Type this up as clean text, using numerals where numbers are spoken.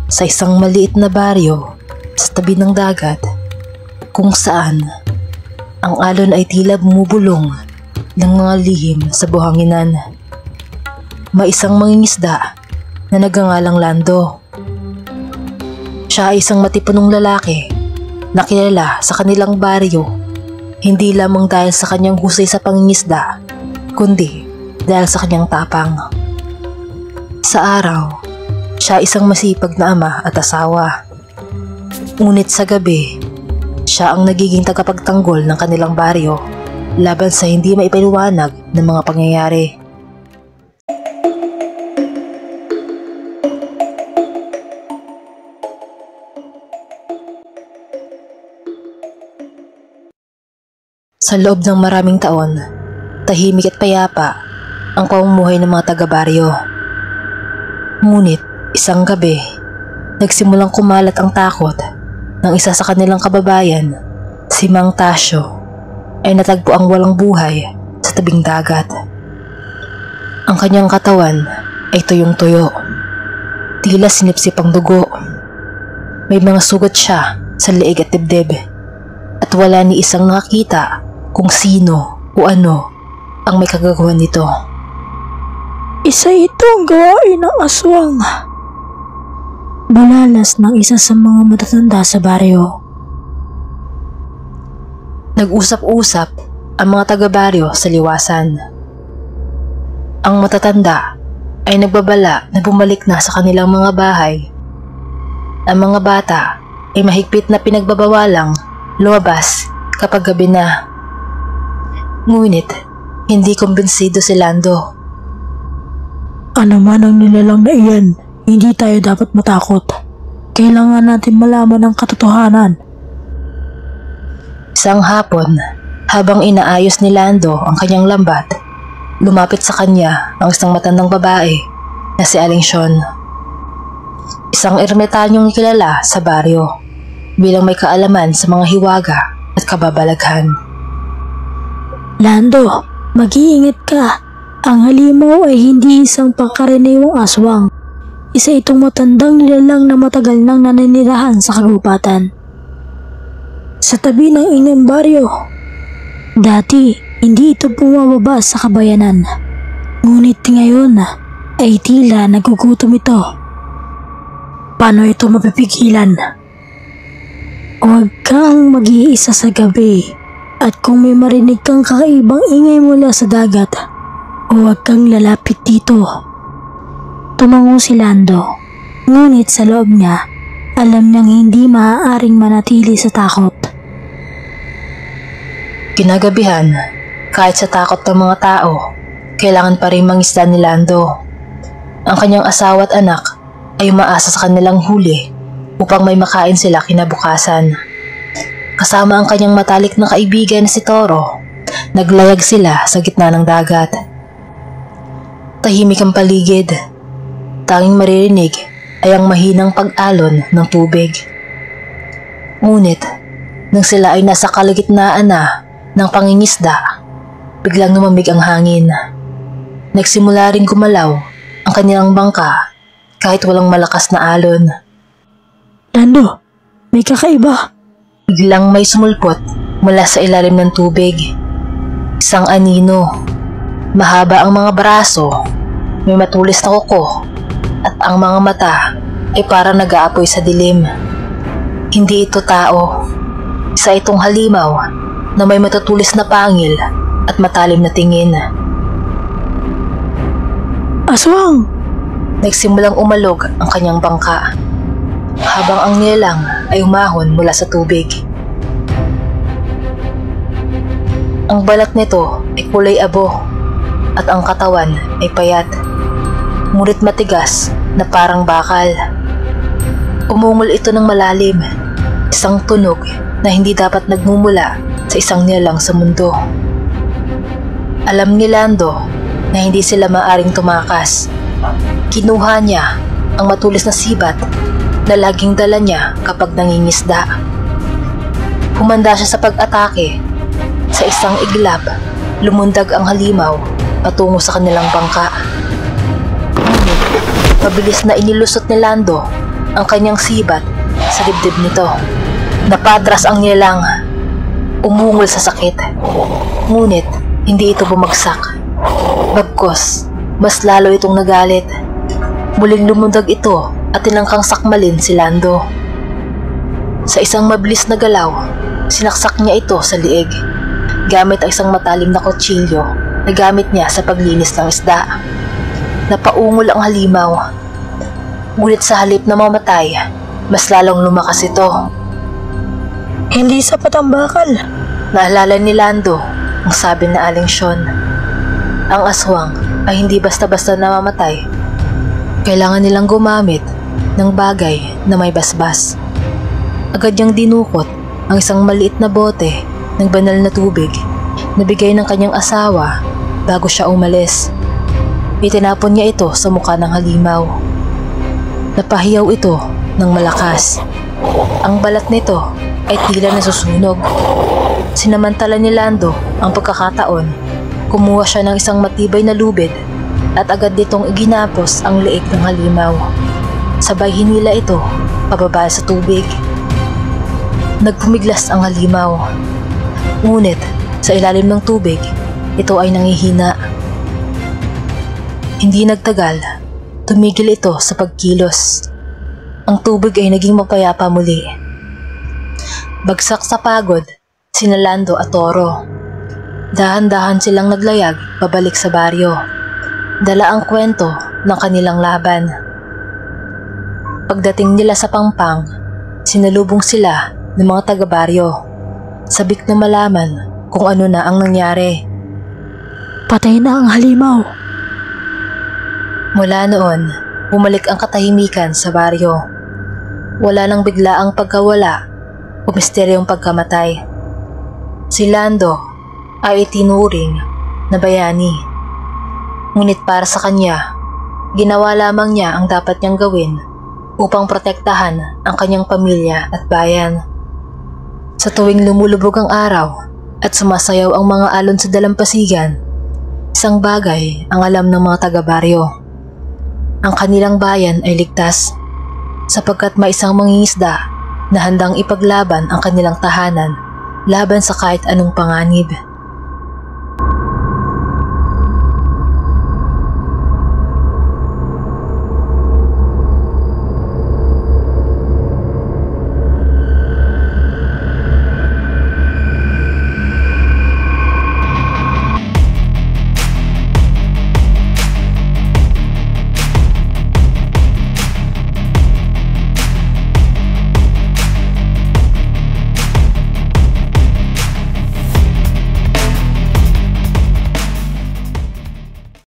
sa isang maliit na baryo sa tabi ng dagat kung saan ang alon ay tila bumubulong ng mga lihim sa buhanginan. May isang mangingisda na nagngangalang Lando. Siya ay isang matipunong lalaki na kilala sa kanilang baryo, hindi lamang dahil sa kanyang husay sa pangingisda, kundi dahil sa kanyang tapang. Sa araw, siya isang masipag na ama at asawa. Ngunit sa gabi, siya ang nagiging tagapagtanggol ng kanilang baryo laban sa hindi maipaliwanag ng mga pangyayari. Sa loob ng maraming taon, tahimik at payapa ang pamumuhay ng mga taga-baryo. Ngunit isang gabi, nagsimulang kumalat ang takot ng isa sa kanilang kababayan, si Mang Tasyo, ay natagpo ang walang buhay sa tabing dagat. Ang kanyang katawan ay tuyong-tuyo, tila sinipsip ang dugo. May mga sugat siya sa leeg at dibdib, at wala ni isang nakakita kung sino o ano ang may kagagawan nito. Isa itong gawain ng aswang. Balalas ng isa sa mga matatanda sa baryo. Nag-usap-usap ang mga taga-baryo sa liwasan. Ang matatanda ay nagbabala na bumalik na sa kanilang mga bahay. Ang mga bata ay mahigpit na pinagbabawalang lumabas kapag gabi na. Ngunit, hindi kumbinsido si Lando. Ano man ang nilalang na iyan, hindi tayo dapat matakot. Kailangan natin malaman ang katotohanan. Isang hapon, habang inaayos ni Lando ang kanyang lambat, lumapit sa kanya ang isang matandang babae na si Aling Siyon. Isang ermitanyong kilala sa baryo bilang may kaalaman sa mga hiwaga at kababalaghan. Lando, mag-iingat ka. Ang halimaw ay hindi isang pangkaraniwang aswang. Isa itong matandang nilalang na matagal nang naninirahan sa kagubatan. Sa tabi ng inyong baryo. Dati, hindi ito bumababa sa kabayanan. Ngunit ngayon ay tila nagugutom ito. Paano ito mapipigilan? Huwag kang mag-iisa sa gabi. At kung may marinig kang kakaibang ingay mula sa dagat, huwag kang lalapit dito. Tumango si Lando, ngunit sa loob niya, alam niyang hindi maaaring manatili sa takot. Kinagabihan, kahit sa takot ng mga tao, kailangan pa rin mangisda ni Lando. Ang kanyang asawa at anak ay umaasa sa kanilang huli upang may makain sila kinabukasan. Kasama ang kanyang matalik na kaibigan na si Toro, naglayag sila sa gitna ng dagat. Tahimik ang paligid. Tanging maririnig ay ang mahinang pag-alon ng tubig. Ngunit, nang sila ay nasa kalagitnaan na ng pangingisda, biglang lumamig ang hangin. Nagsimula ring gumalaw ang kanilang bangka kahit walang malakas na alon. Lando, may kakaiba. Biglang may sumulpot mula sa ilalim ng tubig. Isang anino. Mahaba ang mga braso, may matulis na kuko, at ang mga mata ay parang nag-aapoy sa dilim. Hindi ito tao. Isa itong halimaw na may matutulis na pangil at matalim na tingin. Aswang! Nagsimulang umalog ang kanyang bangka, habang ang nilalang ay umahon mula sa tubig. Ang balat nito ay kulay abo at ang katawan ay payat, ngunit matigas na parang bakal. Umungol ito ng malalim, isang tunog na hindi dapat nagmumula sa isang nilalang sa mundo. Alam ni Lando na hindi sila maaring tumakas. Kinuha niya ang matulis na sibat na laging dala niya kapag nangingisda. Humanda siya sa pag-atake. Sa isang iglap, lumundag ang halimaw patungo sa kanilang bangka. Ngunit, mabilis na inilusot ni Lando ang kanyang sibat sa dibdib nito. Napadras ang nilalang, umungol sa sakit. Ngunit hindi ito bumagsak. Bagkus, mas lalo itong nagalit. Muling lumundag ito at tinangkang sakmalin si Lando. Sa isang mabilis na galaw, sinaksak niya ito sa liig gamit ang isang matalim na kutsilyo na gamit niya sa paglinis ng isda. Napaungol ang halimaw. Ngunit sa halip na mamatay, mas lalong lumakas ito. Hindi sapat ang bakal. Naalala ni Lando ang sabi na Aling Sean. Ang aswang ay hindi basta-basta namamatay. Kailangan nilang gumamit ng bagay na may basbas. Agad niyang dinukot ang isang maliit na bote ng banal na tubig na bigay ng kanyang asawa bago siya umalis. Itinapon niya ito sa mukha ng halimaw. Napahiyaw ito ng malakas. Ang balat nito ay tila nasusunog. Sinamantala ni Lando ang pagkakataon. Kumuha siya ng isang matibay na lubid at agad nitong iginapos ang leeg ng halimaw. Sabay hinila ito pababa sa tubig. Nagpumiglas ang halimaw. Ngunit sa ilalim ng tubig, ito ay nangihina. Hindi nagtagal, tumigil ito sa pagkilos. Ang tubig ay naging mapayapa muli. Bagsak sa pagod, sina Lando at Toro. Dahan-dahan silang naglayag pabalik sa baryo. Dala ang kwento ng kanilang laban. Pagdating nila sa Pangpang, sinalubong sila ng mga taga-baryo. Sabik na malaman kung ano na ang nangyari. Patay na ang halimaw. Mula noon, bumalik ang katahimikan sa baryo. Wala nang bigla ang pagkawala o misteryong pagkamatay. Si Lando ay itinuring na bayani. Ngunit para sa kanya, ginawa lamang niya ang dapat niyang gawin upang protektahan ang kanyang pamilya at bayan. Sa tuwing lumulubog ang araw at sumasayaw ang mga alon sa dalampasigan, isang bagay ang alam ng mga taga-baryo. Ang kanilang bayan ay ligtas sapagkat may isang mangingisda na handang ipaglaban ang kanilang tahanan laban sa kahit anong panganib.